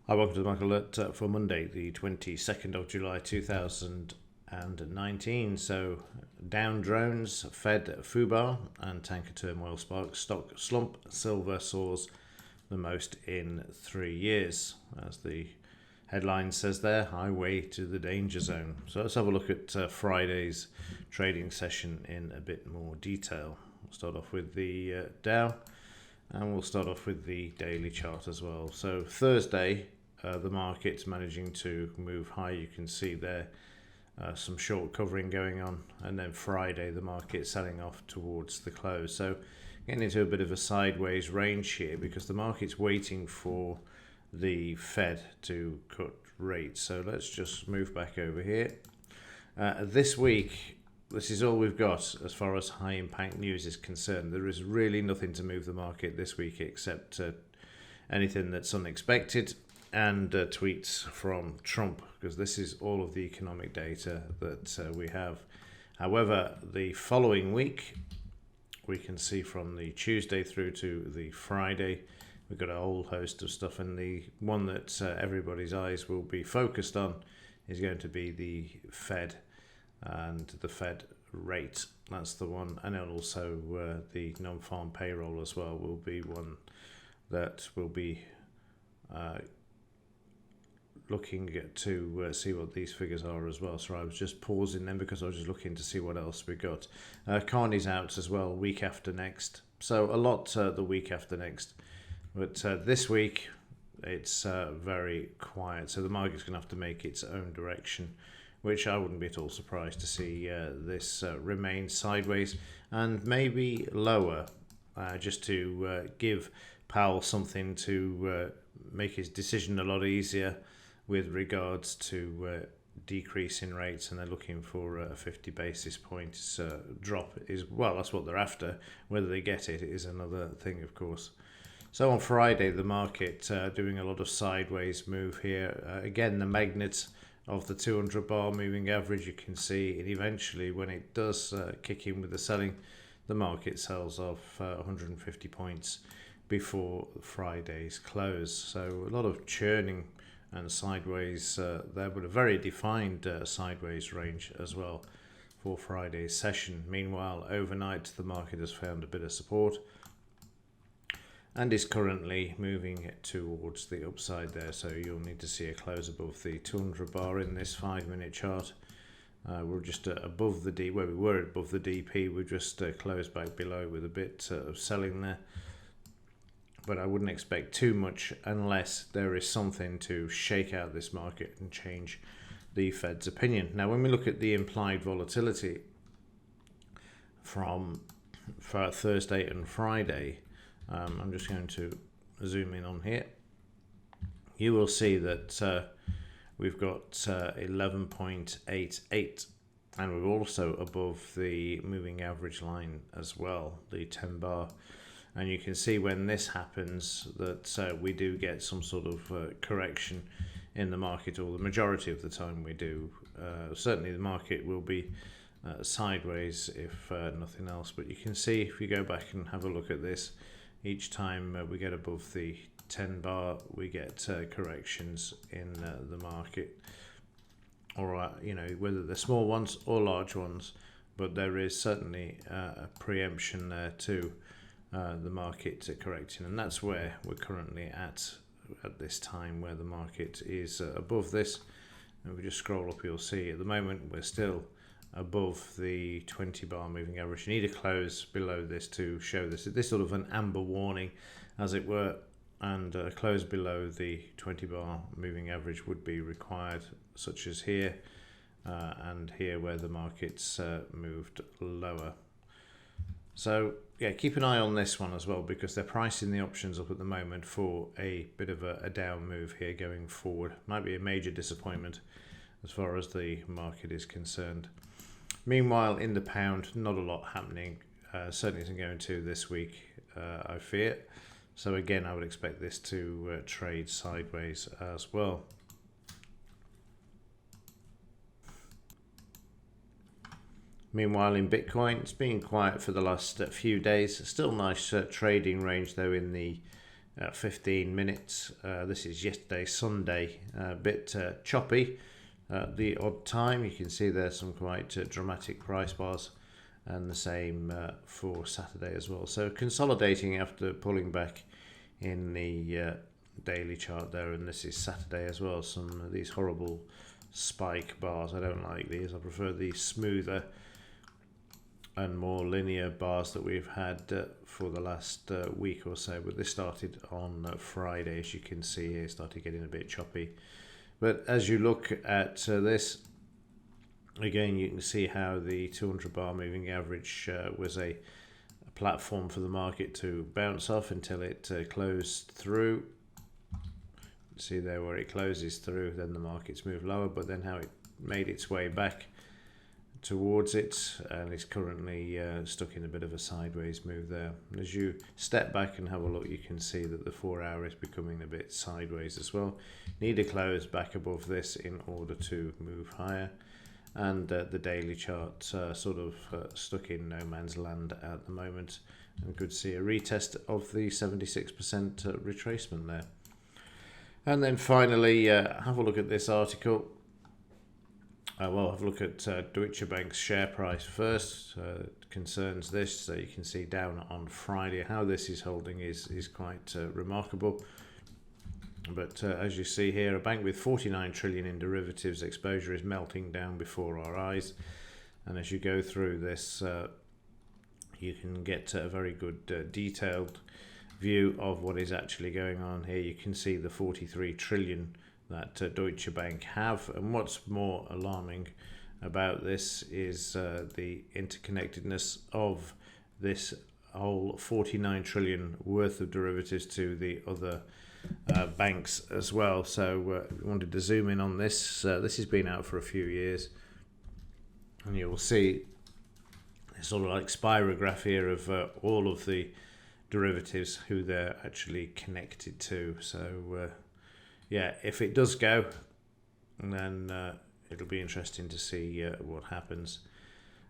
Hi, welcome to the Market Alert for Monday, the 22nd of July 2019. So, down drones, Fed FUBAR, and tanker turmoil sparks stock slump. Silver soars the most in 3 years. As the headline says there, highway to the danger zone. So, let's have a look at Friday's trading session in a bit more detail. We'll start off with the Dow. And we'll start off with the daily chart as well. So Thursday, the market's managing to move high. You can see there some short covering going on. And then Friday, the market selling off towards the close. So getting into a bit of a sideways range here because the market's waiting for the Fed to cut rates. So let's just move back over here. This week, this is all we've got as far as high impact news is concerned. There is really nothing to move the market this week except anything that's unexpected and tweets from Trump, because this is all of the economic data that we have. However, the following week, we can see from the Tuesday through to the Friday, we've got a whole host of stuff, and the one that everybody's eyes will be focused on is going to be the Fed and the Fed rate. That's the one. And then also the non-farm payroll as well will be one that will be looking to see what these figures are as well. So I was just pausing them because I was just looking to see what else we got. Carney's out as well, week after next. So a lot the week after next. But this week it's very quiet. So the market's going to have to make its own direction, which I wouldn't be at all surprised to see this remain sideways and maybe lower, just to give Powell something to make his decision a lot easier with regards to decreasing rates, and they're looking for a 50 basis points drop. That's what they're after. Whether they get it is another thing, of course. So on Friday, the market doing a lot of sideways move here. Again, the magnets of the 200 bar moving average, you can see, and eventually when it does kick in with the selling, the market sells off 150 points before Friday's close. So a lot of churning and sideways there, but a very defined sideways range as well for Friday's session. Meanwhile, overnight the market has found a bit of support and is currently moving towards the upside there. So you'll need to see a close above the 200 bar in this 5-minute chart. We're just above the where we were above the DP. We just closed back below with a bit of selling there. But I wouldn't expect too much unless there is something to shake out this market and change the Fed's opinion. Now, when we look at the implied volatility for Thursday and Friday, I'm just going to zoom in on here. You will see that we've got 11.88, and we're also above the moving average line as well, the 10 bar. And you can see when this happens that we do get some sort of correction in the market, or the majority of the time we do. Certainly the market will be sideways if nothing else. But you can see if you go back and have a look at this, each time we get above the 10 bar, we get corrections in the market, or whether they're small ones or large ones. But there is certainly a preemption there too. The market correcting, and that's where we're currently at this time, where the market is above this. And if we just scroll up, you'll see at the moment we're still above the 20 bar moving average. You need to close below this to show this sort of an amber warning, as it were, and a close below the 20 bar moving average would be required, such as here and here, where the market's moved lower. So yeah, keep an eye on this one as well, because they're pricing the options up at the moment for a bit of a down move here going forward. Might be a major disappointment as far as the market is concerned. Meanwhile, in the pound, not a lot happening. Certainly isn't going to this week, I fear. So again, I would expect this to trade sideways as well. Meanwhile, in Bitcoin, it's been quiet for the last few days. Still nice trading range though in the at 15 minutes. This is yesterday, Sunday, a bit choppy at the odd time. You can see there's some quite dramatic price bars, and the same for Saturday as well. So consolidating after pulling back in the daily chart there, and this is Saturday as well. Some of these horrible spike bars, I don't like these. I prefer the smoother and more linear bars that we've had for the last week or so, but this started on Friday, as you can see here, started getting a bit choppy. But as you look at this, again, you can see how the 200 bar moving average was a platform for the market to bounce off until it closed through. See there where it closes through, then the markets move lower, but then how it made its way back towards it, and it's currently stuck in a bit of a sideways move there. And as you step back and have a look, you can see that the 4 hour is becoming a bit sideways as well. Need to close back above this in order to move higher, and the daily chart sort of stuck in no man's land at the moment, and could see a retest of the 76% retracement there. And then finally, have a look at this article. Well, have a look at Deutsche Bank's share price first. Concerns this, so you can see down on Friday. How this is holding is quite remarkable. But as you see here, a bank with 49 trillion in derivatives exposure is melting down before our eyes. And as you go through this, you can get a very good detailed view of what is actually going on here. You can see the 43 trillion that Deutsche Bank have, and what's more alarming about this is the interconnectedness of this whole 49 trillion worth of derivatives to the other banks as well. So we wanted to zoom in on this. This has been out for a few years, and you will see it's sort of like spirograph here of all of the derivatives, who they're actually connected to. So yeah, if it does go, then it'll be interesting to see what happens.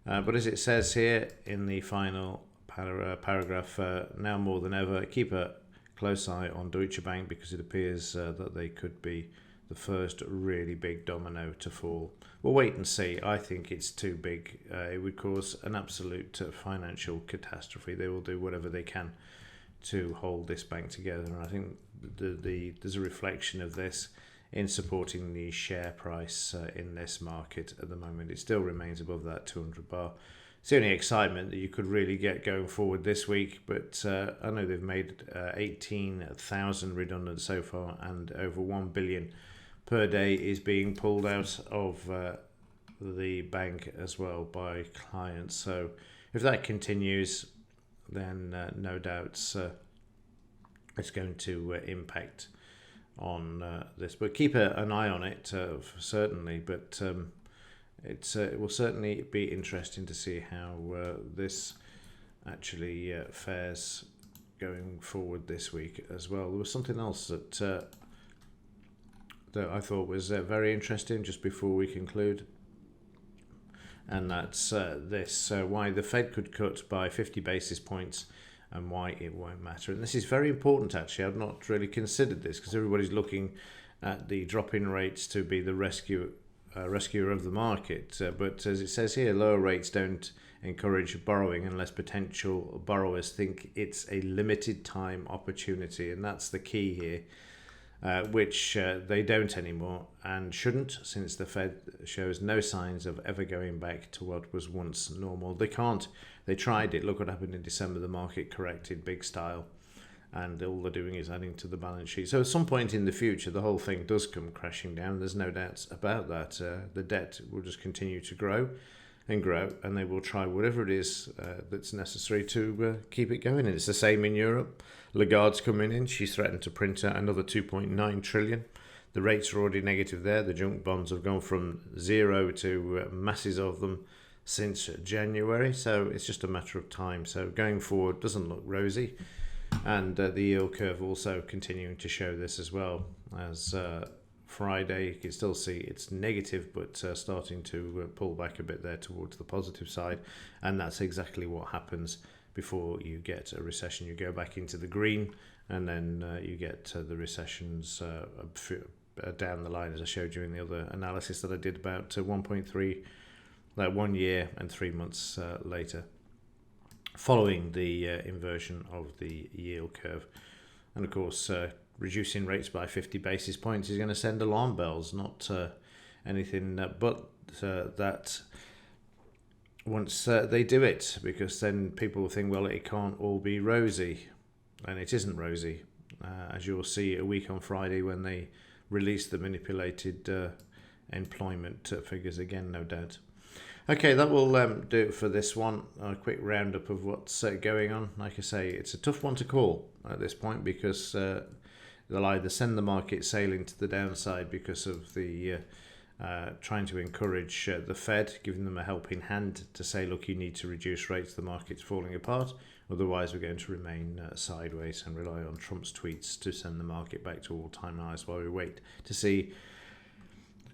But as it says here in the final paragraph, now more than ever, keep a close eye on Deutsche Bank, because it appears that they could be the first really big domino to fall. We'll wait and see. I think it's too big. It would cause an absolute financial catastrophe. They will do whatever they can to hold this bank together, and I think there's a reflection of this in supporting the share price in this market at the moment. It still remains above that 200 bar. It's the only excitement that you could really get going forward this week, but I know they've made 18,000 redundant so far, and over 1 billion per day is being pulled out of the bank as well by clients. So if that continues, then no doubts it's going to impact on this. But keep an eye on it, certainly. But it will certainly be interesting to see how this actually fares going forward this week as well. There was something else that I thought was very interesting just before we conclude, and that's this: why the Fed could cut by 50 basis points and why it won't matter. And this is very important, actually. I've not really considered this, because everybody's looking at the drop-in rates to be the rescuer of the market. But as it says here, lower rates don't encourage borrowing unless potential borrowers think it's a limited time opportunity. And that's the key here, which they don't anymore and shouldn't, since the Fed shows no signs of ever going back to what was once normal. They can't. They tried it. Look what happened in December. The market corrected big style, and all they're doing is adding to the balance sheet. So at some point in the future, the whole thing does come crashing down. There's no doubts about that. The debt will just continue to grow and grow, and they will try whatever it is that's necessary to keep it going. And it's the same in Europe. Lagarde's coming in. She's threatened to print out another 2.9 trillion. The rates are already negative there. The junk bonds have gone from zero to masses of them since January. So it's just a matter of time. So going forward doesn't look rosy. And the yield curve also continuing to show this as well. As Friday, you can still see it's negative, but starting to pull back a bit there towards the positive side. And that's exactly what happens before you get a recession. You go back into the green, and then you get the recessions down the line, as I showed you in the other analysis that I did, about 1.3, like 1 year and 3 months later, following the inversion of the yield curve. And of course, reducing rates by 50 basis points is going to send alarm bells, not anything but that once they do it, because then people will think, well, it can't all be rosy, and it isn't rosy, as you'll see a week on Friday when they release the manipulated employment figures again, no doubt. Okay, that will do it for this one. A quick roundup of what's going on. Like I say, it's a tough one to call at this point, because they'll either send the market sailing to the downside because of the trying to encourage the Fed, giving them a helping hand to say, look, you need to reduce rates, the market's falling apart. Otherwise, we're going to remain sideways and rely on Trump's tweets to send the market back to all-time highs while we wait to see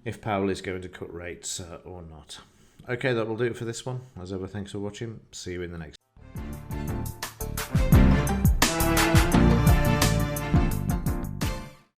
if Powell is going to cut rates or not. Okay, that will do it for this one. As ever, thanks for watching. See you in the next